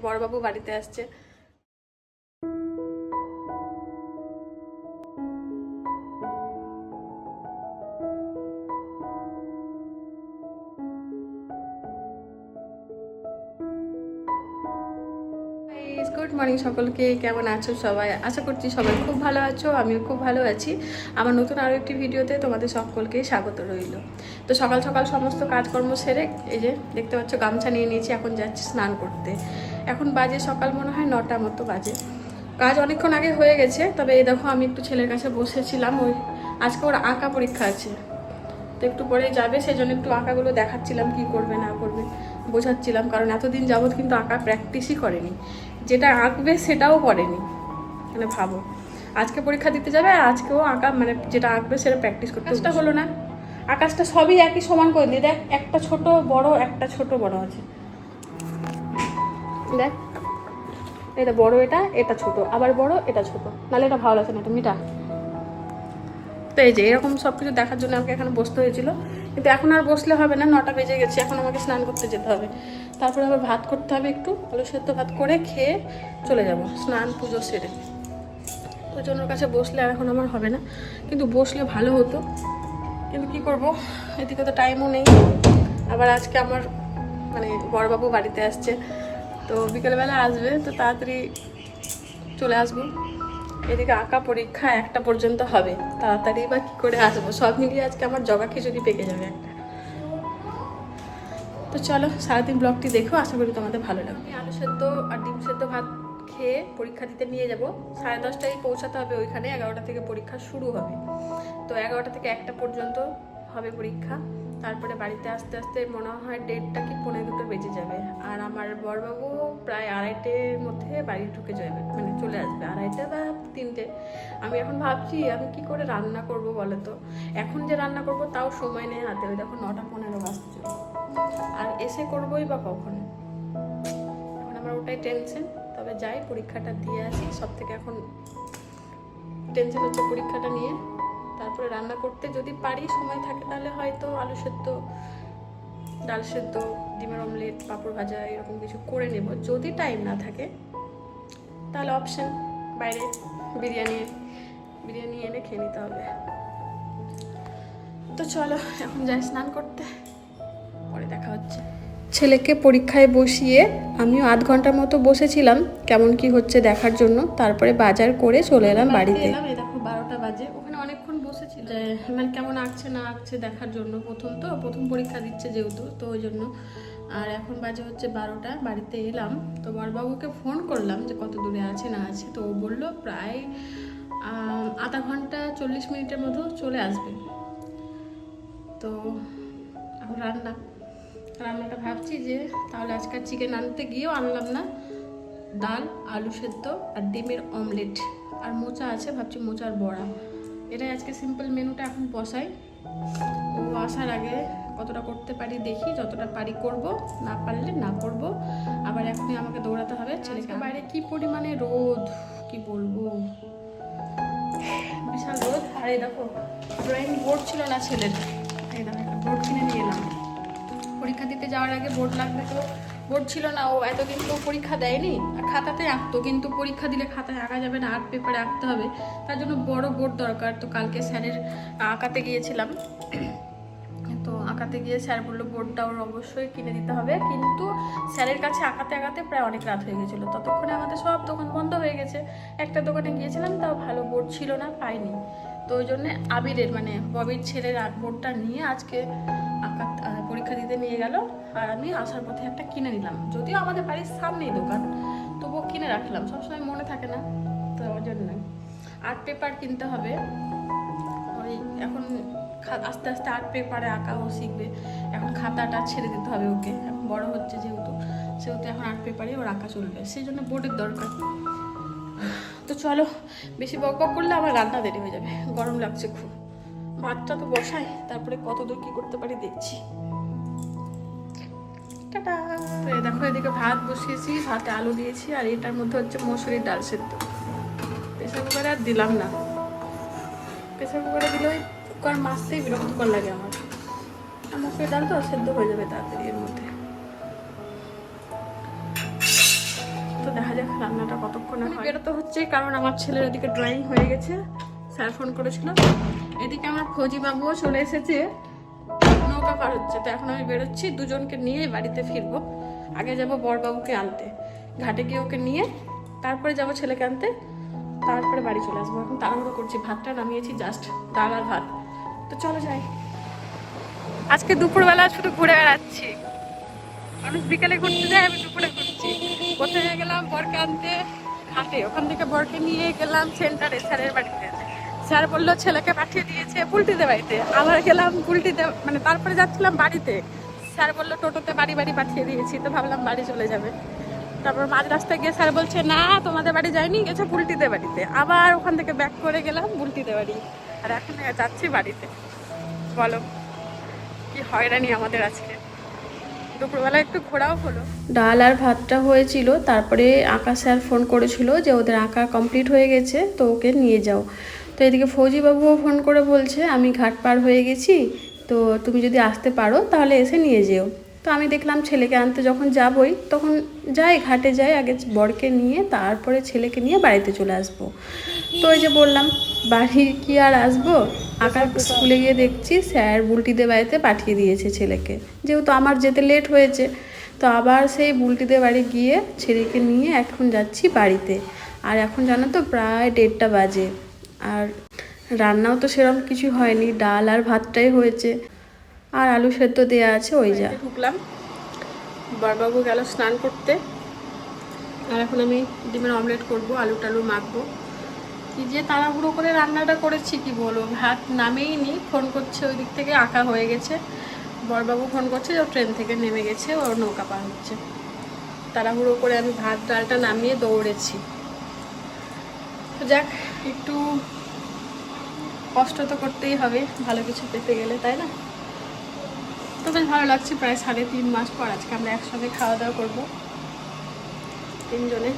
বড়বাবু বাড়িতে আসছে। গুড মর্নিং সকলকে, কেমন আছো সবাই? আশা করছি সবাই খুব ভালো আছো, আমিও খুব ভালো আছি। আমার নতুন আরও একটি ভিডিওতে তোমাদের সকলকে স্বাগত রইল। তো সকাল সকাল সমস্ত কাজকর্ম সেরে এই যে দেখতে পাচ্ছ গামছা নিয়ে নিয়েছি, এখন যাচ্ছি স্নান করতে। এখন বাজে সকাল মনে হয় 9টা মতো বাজে। কাজ অনেকক্ষণ আগে হয়ে গেছে, তবে এই দেখো আমি একটু ছেলের কাছে বসেছিলাম। আজকে ওর আঁকা পরীক্ষা আছে, তো একটু পরে যাবে, সেই জন্য একটু আঁকাগুলো দেখাচ্ছিলাম কি করবে না করবে বোঝাচ্ছিলাম। কারণ এতদিন যাবৎ কিন্তু আঁকা প্র্যাকটিসই করেনি, যেটা আঁকবে সেটাও করেনি। মানে ভাবো, আজকে পরীক্ষা দিতে যাবে আর আজকেও আঁকা মানে যেটা আঁকবে সেটা প্র্যাকটিস করতে হলো না। আকাশটা সবই একই সমান করে দিয়ে দেখ, একটা ছোট বড় একটা ছোট বড় আছে, দেখ এটা বড়, এটা ছোট, আবার বড় এটা ছোট, নাহলে এটা ভালো লাগছে না, এটা মিটা। তো এই যে এরকম সব কিছু দেখার জন্য আমাকে এখানে বসতে হয়েছিল, কিন্তু এখন আর বসলে হবে না, 9টা বেজে গেছে। এখন আমাকে স্নান করতে যেতে হবে, তারপরে আবার ভাত করতে হবে, একটু আলু সেদ্ধ ভাত করে খেয়ে চলে যাব স্নান পুজো সেরে। ওই জন্য কাছে বসলে আর এখন আমার হবে না, কিন্তু বসলে ভালো হতো, কিন্তু কি করব, এদিকে তো টাইমও নেই। আবার আজকে আমার মানে বড়বাবু বাড়িতে আসছে, তো বিকেলবেলা আসবে, তো তাড়াতাড়ি চলে আসবো। এদিকে আঁকা পরীক্ষা 1টা পর্যন্ত হবে, তাড়াতাড়ি বা কী করে আসবো, সব মিলিয়ে আজকে আমার জগা খিচুড়ি পেকে যাবে একটা। তো চলো সারাদিন ব্লগটি দেখো, আশা করি তোমাদের ভালো লাগবে। আলু সেদ্ধ আর ডিম সেদ্ধ ভাত খেয়ে পরীক্ষা দিতে নিয়ে যাব। 10:30টায় পৌঁছাতে হবে ওইখানে, 11টা থেকে পরীক্ষা শুরু হবে। তো 11টা থেকে 1টা পর্যন্ত হবে পরীক্ষা। তারপরে বাড়িতে আস্তে আস্তে মনে হয় 1:30 কি 1:45 বেজে যাবে। আর আমার বড়বাবু প্রায় 2:30টার মধ্যে বাড়ি ঢুকে যাবে, মানে চলে আসবে 2:30 বা 3টে। আমি এখন ভাবছি আমি কি করে রান্না করব বলো তো। এখন যে রান্না করব তাও সময় নেই হাতে, ওই দেখো 9:15 বাজতে চলে, আর এসে করবোই বা কখন। এখন আমার ওটাই টেনশন। তবে যাই, পরীক্ষাটা দিয়ে আসি। সব থেকে এখন টেনশন হচ্ছে পরীক্ষাটা নিয়ে, তারপরে রান্না করতে যদি পারি, সময় থাকে, তাহলে হয়তো আলু সেদ্ধ, ডাল সেদ্ধ, ডিমের অমলেট, পাঁপড় ভাজা এরকম কিছু করে নেব। যদি টাইম না থাকে তাহলে অপশন বাইরে বিরিয়ানি এনে খেয়ে নিতে হবে। তো চলো এখন যাই স্নান করতে, পরে দেখা হচ্ছে। ছেলেকে পরীক্ষায় বসিয়ে আমিও আধ ঘন্টার মতো বসেছিলাম কেমন কি হচ্ছে দেখার জন্য। তারপরে বাজার করে চলে এলাম বাড়িতে। এই দেখো 12টা বাজে, ওখানে অনেকক্ষণ বসেছিল যে মানে কেমন আঁকছে না আঁকছে দেখার জন্য। প্রথম পরীক্ষা দিচ্ছে যেহেতু, তো ওই জন্য। আর এখন বাজে হচ্ছে 12টা, বাড়িতে এলাম। তো বড়বাবুকে ফোন করলাম যে কত দূরে আছে না আছে, তো ও বললো প্রায় আধা ঘন্টা 40 মিনিটের মতো চলে আসবে। তো এখন রান্নাটা ভাবছি যে তাহলে আজকে চিকেন আনতে গিয়েও আনলাম না, ডাল, আলু সেদ্ধ আর ডিমের অমলেট, আর মোচা আছে, ভাবছি মোচার বড়া। এটাই আজকে সিম্পল মেনুটা এখন বসাই। ও আসার আগে কতটা করতে পারি দেখি, যতটা পারি করব, না পারলে না করব। আবার এখনই আমাকে দৌড়াতে হবে ছেলেকে। বাইরে কি পরিমাণে রোদ, কি বলবো, বিশাল রোদ। আর এই দেখো ড্রয়িং বোর্ড ছিল না ছেলের, এই দেখো একটা বোর্ড কিনে নিয়ে এলাম। পরীক্ষা দিতে যাওয়ার আগে বোর্ড লাগবে, তো বোর্ড ছিল না। ও এতদিন তো পরীক্ষা দেয়নি, খাতাতে আঁকতো, কিন্তু পরীক্ষা দিলে খাতায় আঁকা যাবে না, আর্ট পেপারে আঁকতে হবে, তার জন্য বড় বোর্ড দরকার। তো কালকে স্যারের আঁকাতে গিয়েছিলাম, তো আঁকাতে গিয়ে স্যার বললো বোর্ডটা ওর অবশ্যই কিনে দিতে হবে। কিন্তু স্যারের কাছে আঁকাতে প্রায় অনেক রাত হয়ে গেছিলো, ততক্ষণে আমাদের সব দোকান বন্ধ হয়ে গেছে। একটা দোকানে গিয়েছিলাম, তাও ভালো বোর্ড ছিল না, পাইনি। তো ওই জন্যে আবিরের মানে ববির ছেলের বোর্ডটা নিয়ে আজকে পরীক্ষা দিতে নিয়ে গেল। আর আমি আসার পথে একটা কিনে নিলাম, যদিও আমাদের বাড়ির সামনেই দোকান, তবুও কিনে রাখলাম, সবসময় মনে থাকে না, তো ওই জন্য আর্ট পেপার কিনতে হবে। ওই এখন আস্তে আস্তে আর্ট পেপারে আঁকাও শিখবে, এখন খাতাটা ছেড়ে দিতে হবে ওকে, এখন বড় হচ্ছে যেহেতু, সেহেতু এখন আর্ট পেপারে ওর আঁকা চলবে, সেই জন্য বোর্ডের দরকার। তো চলো, বেশি বক করলে আমার রান্না দেরি হয়ে যাবে, গরম লাগছে খুব। ভাতটা তো বসাই, তারপরে কত দূর কী করতে পারি দেখছি। টাটা। তো এই দেখো এদিকে ভাত বসিয়েছি, ভাতে আলু দিয়েছি, আর এটার মধ্যে হচ্ছে মসুরির ডাল সেদ্ধ। প্রেসার কুকারে আর দিলাম না, প্রেসার কুকারে দিলে ওই কুকার মাছতেই বিরক্তিকর লাগে আমার। আর মসুরির ডাল তো সেদ্ধ হয়ে যাবে তাড়াতাড়ি এর মধ্যে। তো তো দেখা যাক রান্নাটা কতক্ষণে হয়। বেরোতে হচ্ছে কারণ আমার ছেলের ওদিকে ড্রয়িং হয়ে গেছে, স্যার ফোন করেছিল। এদিকে আমার ফৌজি বাবুও চলে এসেছে, নৌকা পার হচ্ছে। তো এখন আমি বেরোচ্ছি, দুজনকে নিয়ে বাড়িতে ফিরবো। আগে যাব বড়বাবুকে আনতে, ঘাটে গিয়ে ওকে নিয়ে তারপরে যাব ছেলেকে আনতে, তারপরে বাড়ি চলে আসবো। এখন তাড়াহুড়ো করছি, ভাতটা নামিয়েছি জাস্ট, ডাল আর ভাত। তো চলো যাই। আজকে দুপুরবেলা শুধু ঘুরে বেড়াচ্ছি। মানুষ বিকেলে ঘুরতে যায়, আমি দুপুরে ঘুরছি। কোথায় গেলাম বরকে আনতে ঘাটে, ওখান থেকে বরকে নিয়ে গেলাম সেন্টারে স্যারের বাড়িতে। স্যার বললো ছেলেকে পাঠিয়ে দিয়েছে পুলটিতে বাড়িতে। আবার গেলাম পুলটিতে, মানে তারপরে যাচ্ছিলাম বাড়িতে, স্যার বললো টোটোতে বাড়ি বাড়ি পাঠিয়ে দিয়েছি। তো ভাবলাম বাড়ি চলে যাবে। তারপর মাঝ রাস্তায় গিয়ে স্যার বলছে না তোমাদের বাড়ি যায়নি, গেছে পুলটিতে বাড়িতে। আবার ওখান থেকে ব্যাক করে গেলাম পুলটিতে বাড়ি, আর এখন যাচ্ছি বাড়িতে। বলো কি হয়রানি আমাদের আজকে। দুপুরবেলা একটু ঘোরাও হলো। ডাল আর ভাতটা হয়েছিল, তারপরে আঁকা স্যার ফোন করেছিল যে ওদের আঁকা কমপ্লিট হয়ে গেছে, তো ওকে নিয়ে যাও। তো এদিকে ফৌজি বাবুও ফোন করে বলছে আমি ঘাট পার হয়ে গেছি, তো তুমি যদি আসতে পারো তাহলে এসে নিয়ে যেও। তো আমি দেখলাম ছেলেকে আনতে যখন যাবই তখন যাই, ঘাটে যাই, আগে বরকে নিয়ে তারপরে ছেলেকে নিয়ে বাড়িতে চলে আসবো। তো ওই যে বললাম বাড়ি কি আর আসবো, আঁকার স্কুলে গিয়ে দেখছি স্যার বুলটিদের বাড়িতে পাঠিয়ে দিয়েছে ছেলেকে, যেহেতু আমার যেতে লেট হয়েছে। তো আবার সেই বুলটিদের বাড়ি গিয়ে ছেলেকে নিয়ে এখন যাচ্ছি বাড়িতে। আর এখন জানো তো প্রায় 1:30 বাজে, আর রান্নাও তো সেরকম কিছু হয়নি, ডাল আর ভাতটাই হয়েছে, আর আলু সেদ্ধ দেওয়া আছে। ওই যা ঢুকলাম, বড়বাবু গেল স্নান করতে, আর এখন আমি ডিমের অমলেট করবো, আলু টালু মাখবো। কি যে তাড়াহুড়ো করে রান্নাটা করেছি কি বলো, ভাত নামেই নি, ফোন করছে ওই দিক থেকে আঁকা হয়ে গেছে। বড়বাবু ফোন করছে যে ও ট্রেন থেকে নেমে গেছে, ওর নৌকা পার হচ্ছে। তাড়াহুড়ো করে আমি ভাত ডালটা নামিয়ে দৌড়েছি। তো যাক, একটু কষ্ট তো করতেই হবে ভালো কিছু পেতে গেলে, তাই না? তো বেশ ভালো লাগছে, প্রায় 3.5 মাস পর আজকে আমরা একসঙ্গে খাওয়া দাওয়া করবো তিনজনে।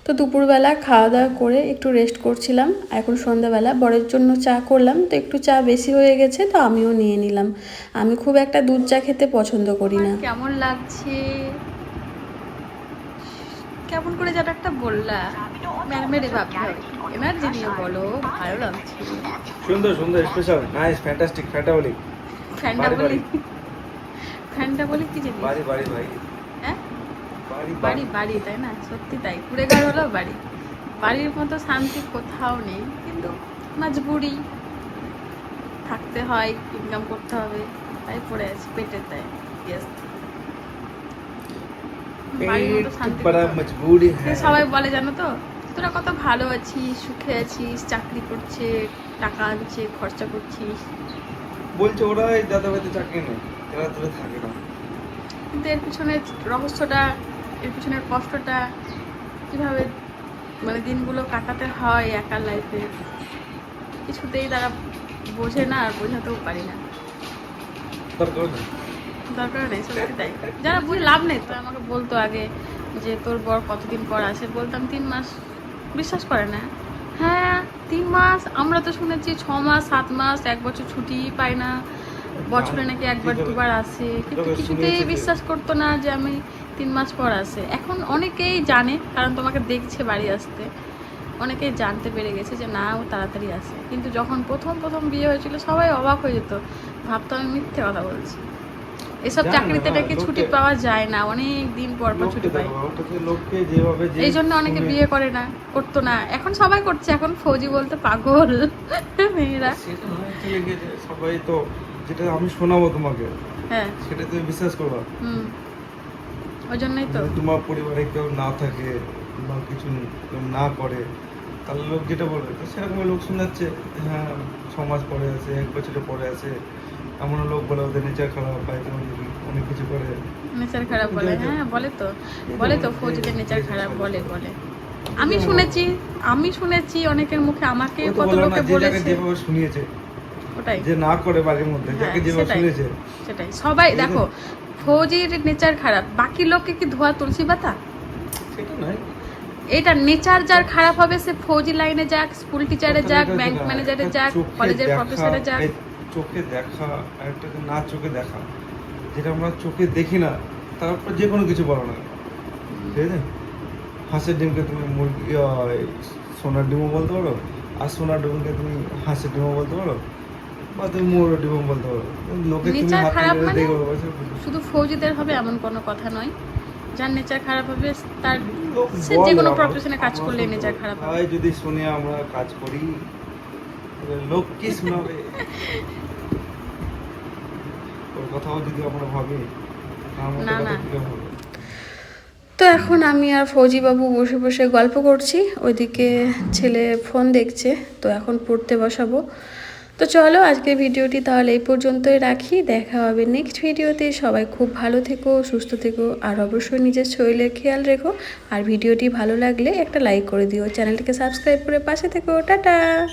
তো দুপুরবেলা খাওয়া দাওয়া করে একটু রেস্ট করছিলাম। এখন সন্ধ্যাবেলা বরের জন্য চা করলাম, তো একটু চা বেশি হয়ে গেছে, তো আমিও নিয়ে নিলাম। আমি খুব একটা দুধ চা খেতে পছন্দ করি না। কেমন লাগছে, কেমন করে যেন একটা বললা, ম্যাডামের ভাবতে হবে, এনার্জি নিয়ে বলো, ভালো লাগছে। সুন্দর সুন্দর, স্পেশাল, নাইস, ফ্যান্টাস্টিক, ফ্যান্টাবলিক। ফ্যান্টাবলিক কি জিনিস? বাড়ি বাড়ি ভাই, হ্যাঁ বাড়ি বাড়ি, তাই না? সত্যি তাই, কুড়েঘর হলো বাড়ি। বাড়ির মতো শান্তি কোথাও নেই, কিন্তু মজবুরি, থাকতে হয়, ইনকাম করতে হবে, তাই পড়ে আছে পেটে, তাই বাড়ির মতো শান্তি মজবুরি। সবাই বলে জানো তো, তোরা কত ভালো আছিস, সুখে আছিস, চাকরি করছে, টাকা আনছে, খরচা করছিস। বলছে ওরা এই দাদা বাড়িতে চাকরি নেই, এরা তোরা থাকে না। কিন্তু এর পিছনের রহস্যটা, এর পিছনের কষ্টটা কিভাবে মানে দিনগুলো কাটাতে হয় একার লাইফে, কিছুতেই তারা বোঝে না, আর বোঝাতেও পারি না। দরকার নেই, সত্যি তাই। যারা বুঝে লাভ নেই। তো আমাকে বলতো আগে যে তোর বর কতদিন পর আসে, বলতাম 3 মাস। বিশ্বাস করে না। হ্যাঁ 3 মাস, আমরা তো শুনেছি 6 মাস, 7 মাস, 1 বছর ছুটি পাই না, বছরে নাকি 1বার 2বার আসে, কিন্তু কিছুতেই বিশ্বাস করতো না যে আমি 3 মাস পর আসে। এখন অনেকেই জানে, কারণ তোমাকে দেখছে বাড়ি আসতে, অনেকেই জানতে পেরে গেছে যে না ও তাড়াতাড়ি আসে। কিন্তু যখন প্রথম বিয়ে হয়েছিল সবাই অবাক হয়ে যেত, ভাবতো আমি মিথ্যে কথা বলছি। এসব চাকরিতে নাকি ছুটি পাওয়া যায় না, অনেক দিন পর ছুটি পায়, এই জন্য অনেকে বিয়ে করে না, করতো না। এখন সবাই করছে, এখন ফৌজি বলতে পাগল মেয়েরা। সবাই তো, যেটা আমি শোনাবো তোমাকে, হ্যাঁ সেটা তুমি বিশ্বাস করবা। ওই জন্যই তো, তোমার পরিবারে কেউ না থাকে বা কিছু কেউ না করে, তাহলে লোক যেটা বলবে তো সেরকম লোক শোনাচ্ছে। হ্যাঁ 6 মাস পরে আছে, 1 বছরের পরে আছে, এমন লোক বলে ওদের নেচার খারাপ, বাইরে অনেক কিছু করে, নেচার খারাপ বলে। হ্যাঁ বলে তো ফৌজিদের নেচার খারাপ বলে। আমি শুনেছি অনেকের মুখে, আমাকে কত লোকে বলেছে, যেভাবে শুনিয়েছে ওটাই যে না করে বাড়ির মধ্যে, যাকে যেভাবে শুনেছে সেটাই। সবাই দেখো ফৌজির নেচার খারাপ, বাকি লোককে কি ধোয়া তুলসী পাতা? সেটা নয়, এটা নেচার যার খারাপ হবে সে ফৌজি লাইনে যাক, স্কুল টিচারে যাক, ব্যাংক ম্যানেজারে যাক, কলেজের প্রফেসরে যাক। চোখে দেখা আর একটা না চোখে দেখা, যেটা আমরা চোখে দেখি না, তারপর যে কোনো কিছু বলো না, ঠিক আছে? হাঁসের ডিমকে তুমি মুরগি সোনার ডিমও বলতে পারো, আর সোনার ডিমকে তুমি হাঁসের ডিমও বলতে পারো, বা তুমি ময়ূরের ডিমও বলতে পারো। লোকে তুমি নেচার হাত খারাপ মেরে মানে দেখো শুধু ফৌজিদের হবে এমন কোনো কথা নয়। যার নেচার খারাপ হবে তার লোক সে বলে যে কোনো আমরা- প্রফেশনে কাজ আমরা করলে শুনতে নেচার পাই। খারাপ হবে। সবাই যদি শুনে আমরা কাজ করি, তাহলে লোক কি শোনাবে? ওর কথাও যদি আমরা ভাবি, আমার না, কথা না। কিরকম হবে? তো এখন আমি আর ফৌজি বাবু বসে বসে গল্প করছি, ওইদিকে ছেলে ফোন দেখছে। তো এখন পড়তে বসাবো। তো চলো আজকের ভিডিওটি তাহলে এই পর্যন্তই রাখি, দেখা হবে নেক্সট ভিডিওতে। সবাই খুব ভালো থেকো, সুস্থ থেকো, আর অবশ্যই নিজের শরীরের খেয়াল রেখো। আর ভিডিওটি ভালো লাগলে একটা লাইক করে দিও, চ্যানেলটিকে সাবস্ক্রাইব করে পাশে থেকো। টাটা।